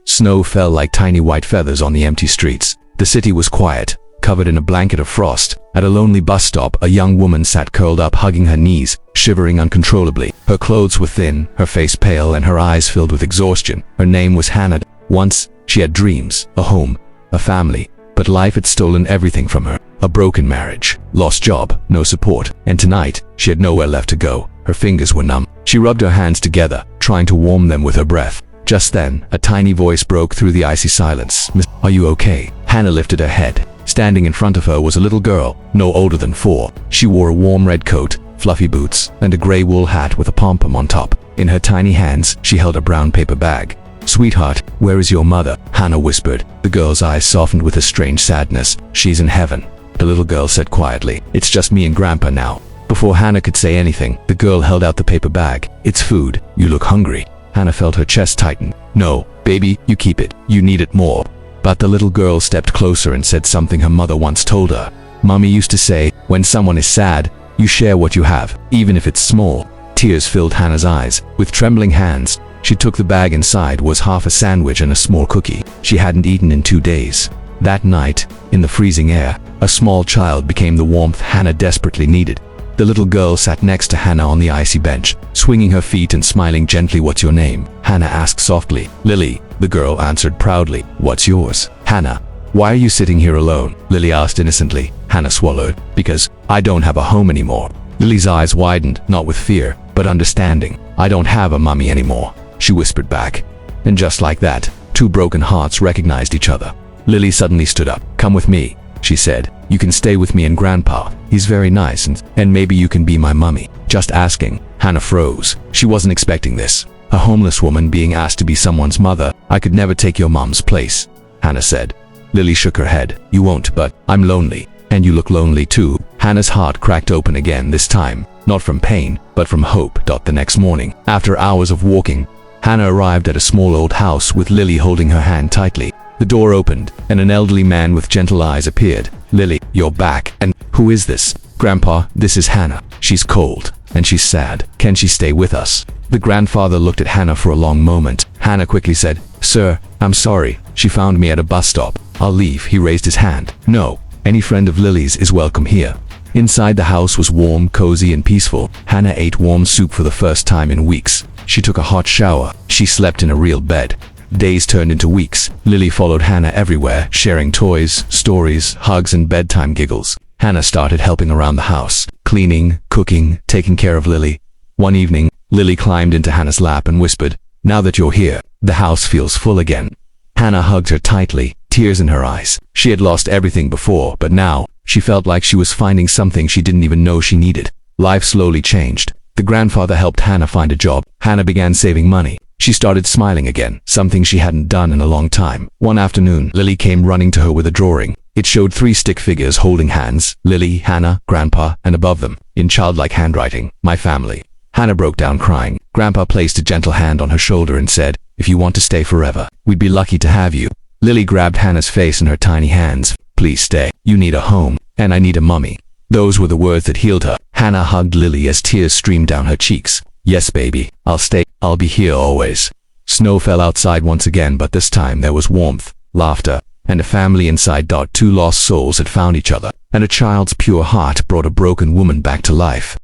Snow fell like tiny white feathers on the empty streets. The city was quiet, covered in a blanket of frost. At a lonely bus stop, a young woman sat curled up, hugging her knees, shivering uncontrollably. Her clothes were thin, her face pale, and her eyes filled with exhaustion. Her name was Hannah. Once, she had dreams, a home, a family, but life had stolen everything from her. A broken marriage, lost job, no support, and tonight, she had nowhere left to go. Her fingers were numb. She rubbed her hands together, trying to warm them with her breath. Just then, a tiny voice broke through the icy silence. "Miss, are you okay?" Hannah lifted her head. Standing in front of her was a little girl, no older than 4. She wore a warm red coat, fluffy boots, and a gray wool hat with a pom-pom on top. In her tiny hands, she held a brown paper bag. "Sweetheart, where is your mother?" Hannah whispered. The girl's eyes softened with a strange sadness. "She's in heaven," the little girl said quietly. "It's just me and Grandpa now." Before Hannah could say anything, the girl held out the paper bag. "It's food. You look hungry." Hannah felt her chest tighten. "No, baby, you keep it. You need it more." But the little girl stepped closer and said something her mother once told her. "Mommy used to say, when someone is sad, you share what you have, even if it's small." Tears filled Hannah's eyes. With trembling hands, she took the bag. Inside was half a sandwich and a small cookie. She hadn't eaten in 2 days. That night, in the freezing air, a small child became the warmth Hannah desperately needed. The little girl sat next to Hannah on the icy bench, swinging her feet and smiling gently. "What's your name?" Hannah asked softly. "Lily," the girl answered proudly. "What's yours?" "Hannah." "Why are you sitting here alone?" Lily asked innocently. Hannah swallowed. "Because I don't have a home anymore." Lily's eyes widened, not with fear, but understanding. "I don't have a mommy anymore," she whispered back. And just like that, 2 broken hearts recognized each other. Lily suddenly stood up. "Come with me," she said. "You can stay with me and Grandpa. He's very nice, and maybe you can be my mummy." "Just asking." Hannah froze. She wasn't expecting this. A homeless woman being asked to be someone's mother. "I could never take your mom's place," Hannah said. Lily shook her head. "You won't, but I'm lonely. And you look lonely too." Hannah's heart cracked open again, this time, not from pain, but from hope. The next morning, after hours of walking, Hannah arrived at a small old house with Lily holding her hand tightly. The door opened, and an elderly man with gentle eyes appeared. "Lily, you're back. And who is this?" "Grandpa, this is Hannah. She's cold, and she's sad. Can she stay with us?" The grandfather looked at Hannah for a long moment. Hannah quickly said, "Sir, I'm sorry. She found me at a bus stop. I'll leave." He raised his hand. "No, any friend of Lily's is welcome here." Inside the house was warm, cozy, and peaceful. Hannah ate warm soup for the first time in weeks. She took a hot shower. She slept in a real bed. Days turned into weeks. Lily followed Hannah everywhere, sharing toys, stories, hugs, and bedtime giggles. Hannah started helping around the house, cleaning, cooking, taking care of Lily. One evening, Lily climbed into Hannah's lap and whispered, "Now that you're here, the house feels full again." Hannah hugged her tightly, tears in her eyes. She had lost everything before, but now, she felt like she was finding something she didn't even know she needed. Life slowly changed. The grandfather helped Hannah find a job. Hannah began saving money. She started smiling again, something she hadn't done in a long time. One afternoon, Lily came running to her with a drawing. It showed 3 stick figures holding hands, Lily, Hannah, Grandpa, and above them, in childlike handwriting, "My family." Hannah broke down crying. Grandpa placed a gentle hand on her shoulder and said, "If you want to stay forever, we'd be lucky to have you." Lily grabbed Hannah's face in her tiny hands. "Please stay. You need a home, and I need a mummy." Those were the words that healed her. Hannah hugged Lily as tears streamed down her cheeks. "Yes, baby. I'll stay. I'll be here always." Snow fell outside once again, but this time there was warmth, laughter, and a family inside. 2 lost souls had found each other, and a child's pure heart brought a broken woman back to life.